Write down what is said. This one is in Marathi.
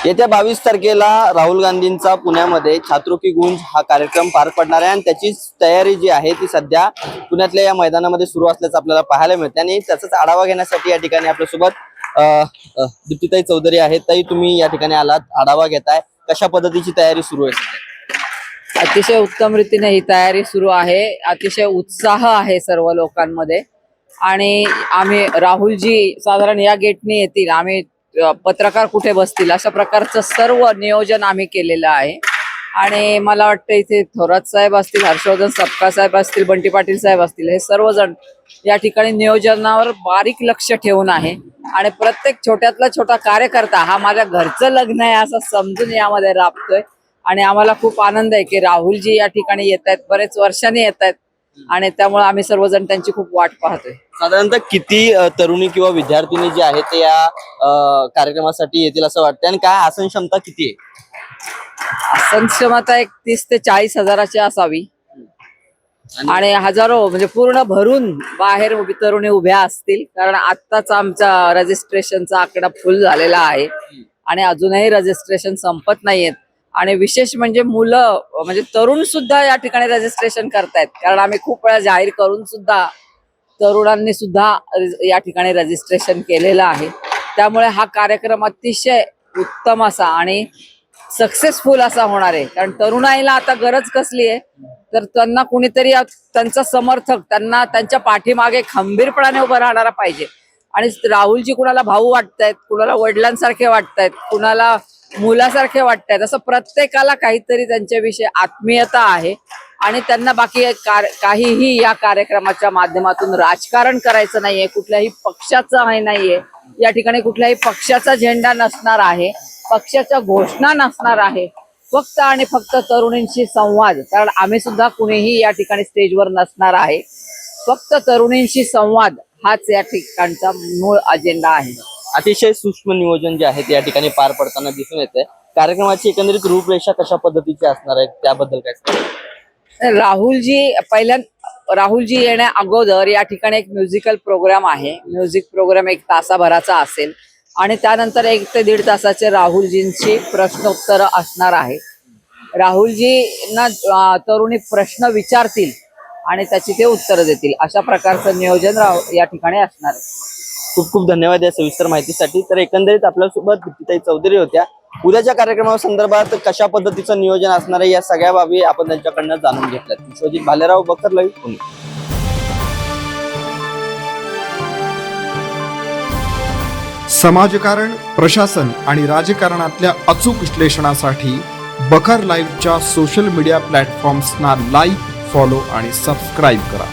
येत्या 22 तारखेला राहुल गांधींचा पुण्यामध्ये छात्रों गुंज हा कार्यक्रम पार पडणार आहे आणि त्याची तयारी जी आहे ती सध्या पुण्यातल्या या मैदानामध्ये सुरू असल्याचं आपल्याला पाहायला मिळते। आणि त्याचाच आढावा घेण्यासाठी या ठिकाणी आपल्यासोबत दीप्तीताई चौधरी आहेत। ताई, तुम्ही या ठिकाणी आलात, आढावा घेताय, कशा पद्धतीची तयारी सुरू आहे? अतिशय उत्तम रीतीने ही तयारी सुरू आहे। अतिशय उत्साह आहे सर्व लोकांमध्ये आणि आम्ही राहुलजी साधारण या गेटने येतील, आम्ही पत्रकार कुठे बसतील अशा प्रकारचं सर्व नियोजन आम्ही केलेलं आहे। आणि मला वाटतं इथे थोरात साहेब असतील, हर्षवर्धन सपकाळ साहेब असतील, बंटी पाटील साहेब असतील, हे सर्वजण या ठिकाणी नियोजनावर बारीक लक्ष ठेवून आहे। आणि प्रत्येक छोट्यातला छोटा कार्यकर्ता हा माझ्या घरचं लग्न आहे असं समजून यामध्ये राबतोय। आणि आम्हाला खूप आनंद आहे की राहुलजी या ठिकाणी येत आहेत, बरेच वर्षांनी येत आहेत आणि त्यामुळे आम्ही सर्वजण त्यांची खूप वाट पाहतोय। साधारणतः किती तरुणी किंवा विद्यार्थिनी जे आहेत ते या कार्यक्रमासाठी येतील असं वाटतं आणि काय आसन क्षमता किती आहे? आसन क्षमता एक 30 ते 40 हजाराची असावी आणि हजारो म्हणजे पूर्ण भरून बाहेर तरुणी उभ्या असतील, कारण आत्ताच आमचा रजिस्ट्रेशनचा आकडा फुल झालेला आहे आणि अजूनही रजिस्ट्रेशन संपत नाहीयेत। आणि विशेष म्हणजे मुलं म्हणजे तरुण सुद्धा या ठिकाणी रजिस्ट्रेशन करतायत, कारण आम्ही खूप वेळा जाहीर करून सुद्धा तरुणांनी सुद्धा या ठिकाणी रजिस्ट्रेशन केलेलं आहे। त्यामुळे हा कार्यक्रम अतिशय उत्तम असा आणि सक्सेसफुल असा होणार आहे। कारण तरुणाईला आता गरज कसली आहे तर त्यांना कुणीतरी त्यांचा समर्थक त्यांना त्यांच्या पाठीमागे खंबीरपणाने उभं राहणारा पाहिजे। आणि राहुलजी कुणाला भाऊ वाटतायत, कुणाला वडिलांसारखे वाटतायत, कुणाला मुलासारखे वाटतायत, असं प्रत्येकाला काहीतरी त्यांच्याविषयी आत्मीयता आहे आणि त्यांना बाकी काहीही या कार्यक्रमाच्या माध्यमातून राजकारण करायचं नाहीये, कुठल्याही पक्षाचं नाहीये, या ठिकाणी कुठल्याही पक्षाचा झेंडा नसणार आहे, पक्षाच्या घोषणा नसणार आहे, फक्त आणि फक्त तरुणींशी संवाद। कारण आम्ही सुद्धा कुणीही या ठिकाणी स्टेजवर नसणार आहे, फक्त तरुणींशी संवाद हाच या ठिकाणचा मूळ अजेंडा आहे। अतिशय सूक्ष्म नियोजन जे आहे ते या ठिकाणी पार पडताना दिसून येते। कार्यक्रमाची एकंदरीत रूपरेषा कशा पद्धतीची असणार आहे त्याबद्दल काय सांगाल? राहुलजी येण्या अगोदर या ठिकाणी एक म्युझिकल प्रोग्राम आहे। म्युझिक प्रोग्राम 1 तासाभराचा असेल आणि त्यानंतर 1 ते 1.5 तासाचे राहुलजींची प्रश्नोत्तर असणार आहे। राहुलजींना तरुणी प्रश्न विचारतील आणि त्याची ते उत्तर देतील, अशा प्रकारचं नियोजन या ठिकाणी असणार आहे। खूप खूप धन्यवाद या सविस्तर माहितीसाठी। तर एकंदरीत आपल्यासोबत दीप्तीताई चौधरी होत्या। उद्याच्या कार्यक्रमासंदर्भात कशा पद्धतीचं नियोजन असणार आहे या सगळ्या बाबी आपण त्यांच्याकडनं जाणून घेतल्यात। विश्वजित भालेराव, बखर लाईव्ह, पुणे। समाजकारण, प्रशासन आणि राजकारणातल्या अचूक विश्लेषणासाठी बखर लाईव्हच्या सोशल मीडिया प्लॅटफॉर्म्सना लाईक, फॉलो आणि सबस्क्राईब करा।